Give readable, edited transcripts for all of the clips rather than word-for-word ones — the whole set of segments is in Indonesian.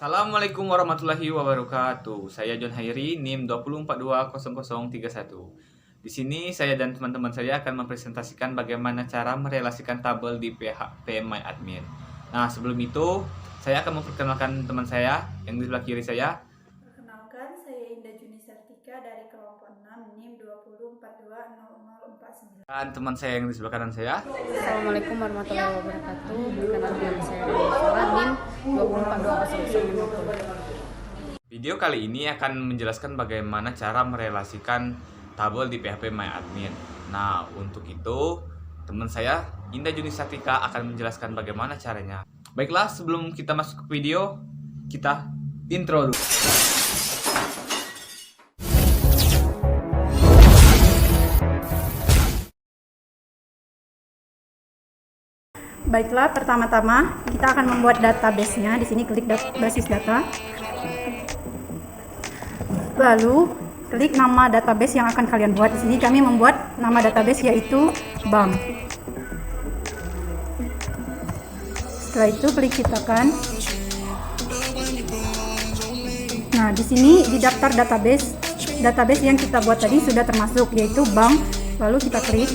Assalamualaikum warahmatullahi wabarakatuh. Saya John Hairi, NIM 204200031. Di sini saya dan teman-teman saya akan mempresentasikan bagaimana cara merelasikan tabel di PHP MyAdmin. Nah, sebelum itu saya akan memperkenalkan teman saya yang di sebelah kiri saya. Perkenalkan, saya Indah Juni Sartika dari kelompok 6 NIM 20420049. Dan teman saya yang di sebelah kanan saya. Assalamualaikum warahmatullahi wabarakatuh. Perkenalkan saya Sarah NIM 2420050. Video kali ini akan menjelaskan bagaimana cara merelasikan tabel di PHP MyAdmin. Nah, untuk itu teman saya Indah Juni Sartika akan menjelaskan bagaimana caranya. Baiklah, sebelum kita masuk ke video, kita intro dulu. Baiklah, pertama-tama kita akan membuat database-nya. Di sini klik basis data. Lalu klik nama database yang akan kalian buat. Di sini kami membuat nama database yaitu bank. Setelah itu klik ciptakan. Nah, di sini di daftar database yang kita buat tadi sudah termasuk yaitu bank. Lalu kita klik.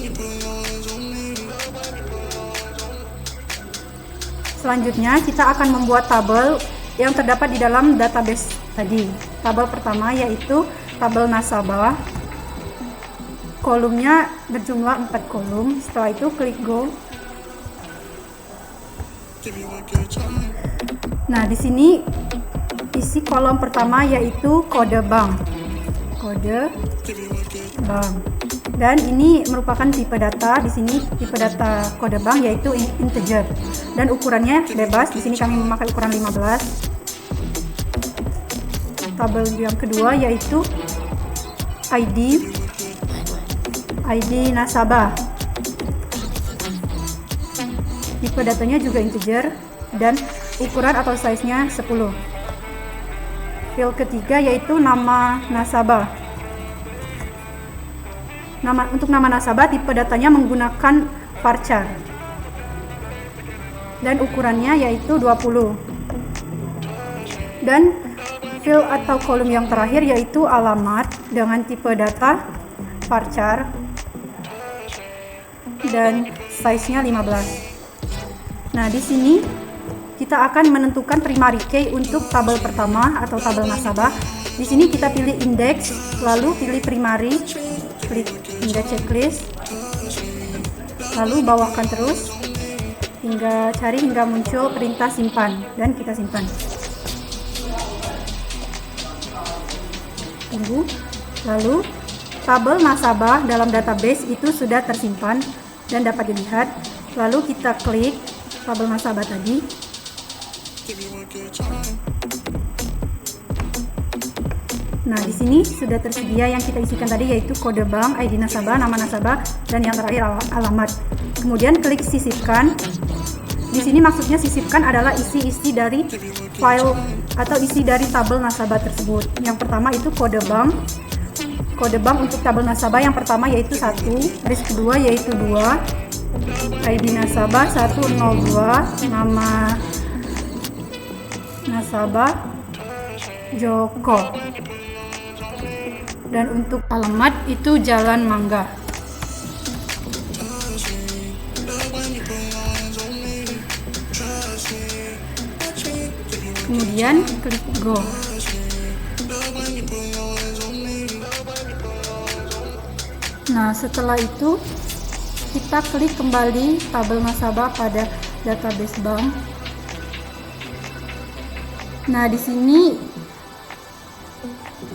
Selanjutnya kita akan membuat tabel yang terdapat di dalam database tadi. Tabel pertama yaitu tabel nasabah. Kolomnya berjumlah 4 kolom. Setelah itu klik go. Nah, di sini isi kolom pertama yaitu kode bank. Kode bank. Dan ini merupakan tipe data. Di sini tipe data kode bank yaitu integer. Dan ukurannya bebas. Di sini kami memakai ukuran 15. Tabel yang kedua yaitu ID nasabah. Tipe datanya juga integer dan ukuran atau size-nya 10. Field ketiga yaitu nama nasabah. Untuk nama nasabah tipe datanya menggunakan varchar dan ukurannya yaitu 20. Dan field atau kolom yang terakhir yaitu alamat dengan tipe data varchar dan size-nya 15. Nah, di sini kita akan menentukan primary key untuk tabel pertama atau tabel nasabah. Di sini kita pilih index, lalu pilih primary, klik index checklist, lalu bawahkan terus hingga muncul perintah simpan dan kita simpan. Tunggu. Lalu tabel nasabah dalam database itu sudah tersimpan dan dapat dilihat. Lalu kita klik tabel nasabah tadi. Nah, di sini sudah tersedia yang kita isikan tadi yaitu kode bank, ID nasabah, nama nasabah, dan yang terakhir alamat. Kemudian klik sisipkan. Di sini maksudnya sisipkan adalah isi-isi dari file atau isi dari tabel nasabah tersebut. Yang pertama itu kode bank. Kode bank untuk tabel nasabah yang pertama yaitu 1, baris kedua yaitu 2, ID nasabah 102, nama nasabah Joko. Dan untuk alamat itu Jalan Mangga. Kemudian klik go. Nah, setelah itu kita klik kembali tabel nasabah pada database bank. Nah, di sini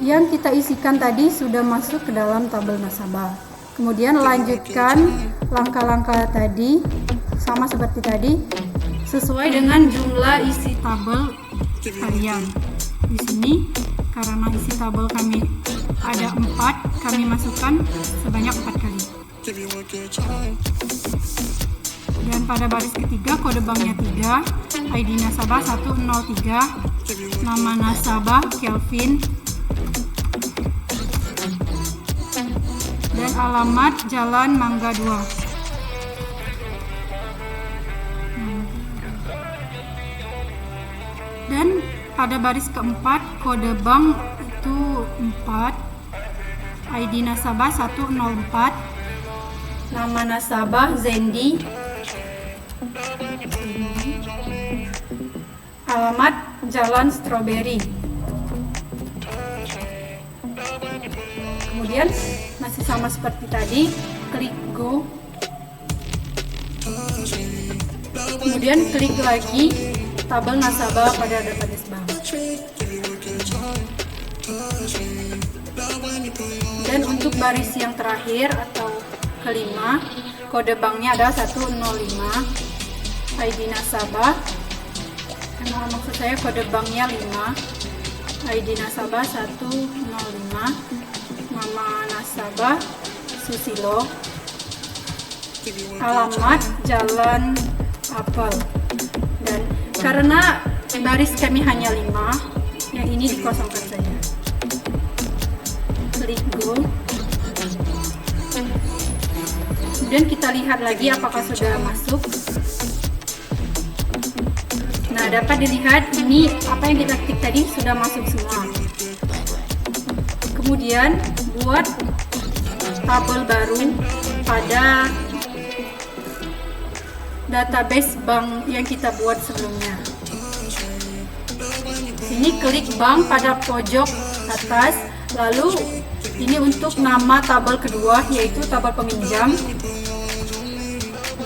yang kita isikan tadi sudah masuk ke dalam tabel nasabah. Kemudian lanjutkan langkah-langkah tadi sama seperti tadi sesuai dengan jumlah isi tabel kalian. Di sini karena isi tabel kami ada 4, kami masukkan sebanyak 4 kali. Dan pada baris ketiga kode banknya 3, ID nasabah 103, nama nasabah Kelvin, dan alamat Jalan Mangga 2. Dan pada baris keempat kode bank itu 4, ID nasabah 104, nama nasabah Zendi, alamat Jalan Strawberry. Kemudian masih sama seperti tadi, klik go. Kemudian klik lagi tabel nasabah pada database bank. Dan untuk baris yang terakhir atau kelima, kode banknya adalah 105, ID nasabah, maksud saya kode banknya 5, ID nasabah 105, nama nasabah Susilo, alamat Jalan Apel. Dan karena baris kami hanya 5, yang ini dikosongkan saja. Klik go. Kemudian kita lihat lagi apakah sudah masuk. Nah, dapat dilihat ini apa yang kita ketik tadi sudah masuk semua. Kemudian buat tabel baru pada database bank yang kita buat sebelumnya. Sini klik bank pada pojok atas, lalu ini untuk nama tabel kedua yaitu tabel peminjam,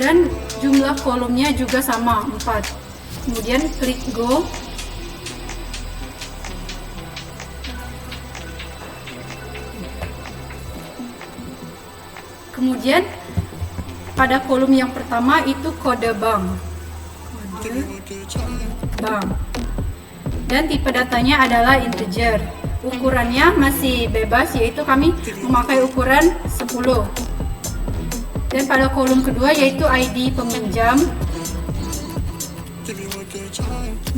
dan jumlah kolomnya juga sama 4. Kemudian klik go. Kemudian pada kolom yang pertama itu kode bank. Dan tipe datanya adalah integer. Ukurannya masih bebas, yaitu kami memakai ukuran 10. Dan pada kolom kedua yaitu ID peminjam,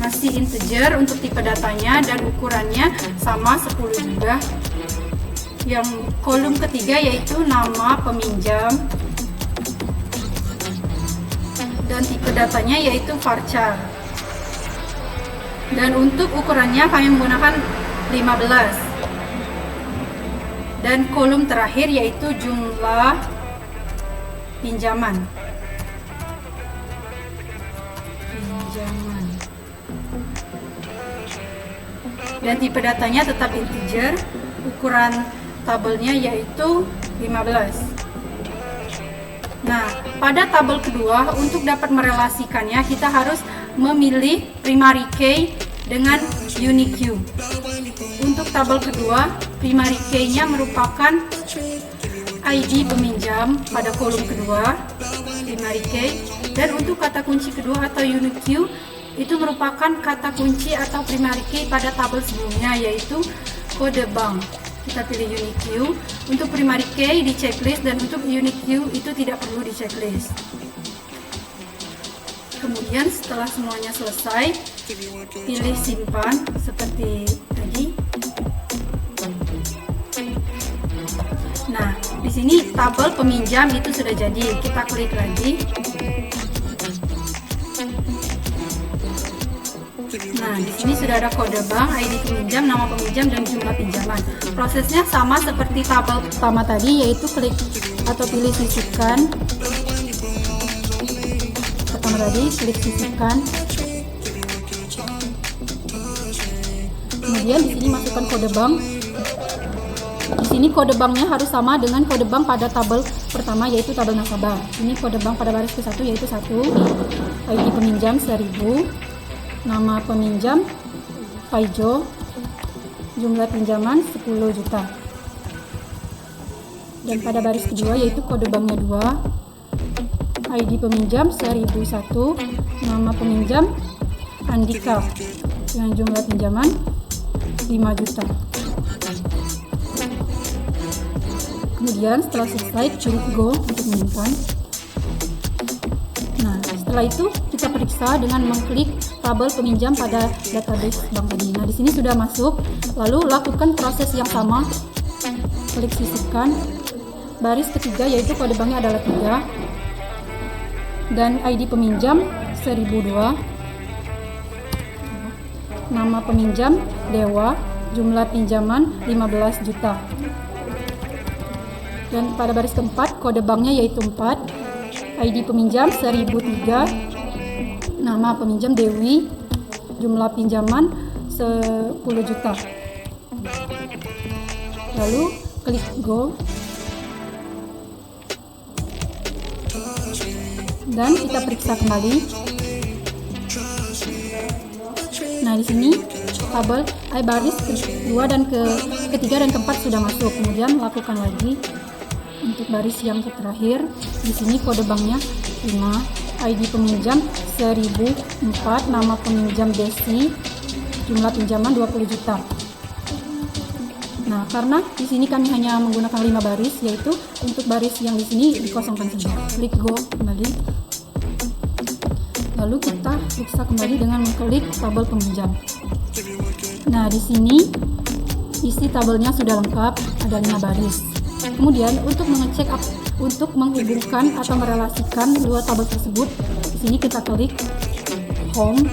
masih integer untuk tipe datanya dan ukurannya sama 10 juga. Yang kolom ketiga yaitu nama peminjam dan tipe datanya yaitu varchar. Dan untuk ukurannya kami menggunakan 15. Dan kolom terakhir yaitu jumlah pinjaman. Dan tipe datanya tetap integer, ukuran tabelnya yaitu 15. Nah, pada tabel kedua untuk dapat merelasikannya kita harus memilih primary key dengan unique key. Untuk tabel kedua, primary key-nya merupakan ID peminjam pada kolom kedua, primary key, dan untuk kata kunci kedua atau unique key itu merupakan kata kunci atau primary key pada tabel sebelumnya yaitu kode bank. Kita pilih unique key. Untuk primary key di checklist dan untuk unique key itu tidak perlu di checklist. Kemudian setelah semuanya selesai, pilih simpan seperti tadi. Nah, di sini tabel peminjam itu sudah jadi. Kita klik lagi. Nah, di sini sudah ada kode bank, ID peminjam, nama peminjam, dan jumlah pinjaman. Prosesnya sama seperti tabel pertama tadi, yaitu klik atau pilih sisipkan. Pertama tadi, klik sisipkan. Kemudian di sini masukkan kode bank. Di sini kode banknya harus sama dengan kode bank pada tabel pertama, yaitu tabel nasabah. Ini kode bank pada baris ke-1 yaitu 1, ID peminjam 1000. Nama peminjam Faijo, jumlah pinjaman 10 juta. Dan pada baris kedua yaitu kode banknya 2, ID peminjam 1001, nama peminjam Andika, dengan jumlah pinjaman 5 juta. Kemudian setelah selesai klik go untuk menyimpan. Nah, setelah itu kita periksa dengan mengklik tabel peminjam pada database bank tadi. Nah, di sini sudah masuk. Lalu lakukan proses yang sama. Klik sisipkan. Baris ketiga yaitu kode banknya adalah 3 dan ID peminjam 1002. nama peminjam Dewa, jumlah pinjaman 15 juta. Dan pada baris keempat, kode banknya yaitu 4, ID peminjam 1003, nama peminjam Dewi, jumlah pinjaman 10 juta. Lalu klik go. Dan kita periksa kembali. Nah, di sini tabel baris kedua dan ketiga dan keempat sudah masuk. Kemudian lakukan lagi untuk baris yang terakhir. Di sini kode banknya 5, ID peminjam 1004, nama peminjam Desi, jumlah pinjaman 20 juta. Nah, karena di sini kami hanya menggunakan 5 baris, yaitu untuk baris yang di sini dikosongkan saja. Klik go kembali. Lalu kita periksa kembali dengan mengklik tabel peminjam. Nah, di sini isi tabelnya sudah lengkap, ada 5 baris. Kemudian untuk mengecek untuk menghubungkan atau merelasikan dua tabel tersebut, di sini kita klik home.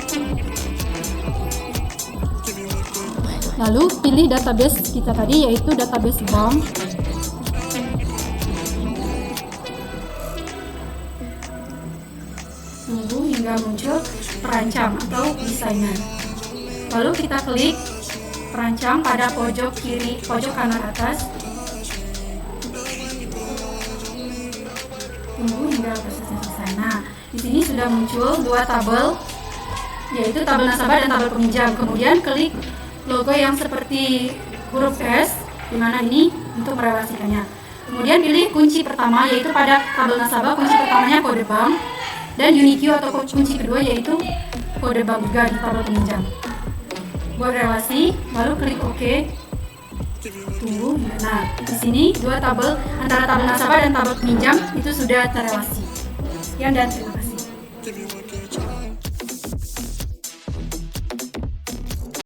Lalu pilih database kita tadi, yaitu database bank. Tunggu hingga muncul perancang atau desainer. Lalu kita klik perancang pada pojok kanan atas. Tunggu hingga prosesnya selesai. Nah, di sini sudah muncul dua tabel, yaitu tabel nasabah dan tabel peminjam. Kemudian klik logo yang seperti huruf S, di mana ini untuk merelasikannya. Kemudian pilih kunci pertama, yaitu pada tabel nasabah kunci pertamanya kode bank, dan Unicue atau kunci kedua yaitu kode bank juga di tabel peminjam. Buat relasi, lalu klik OK. Tunggu. Nah, di sini dua tabel antara tabel nasabah dan tabel peminjam itu sudah terrelasi. Sekian dan terima kasih.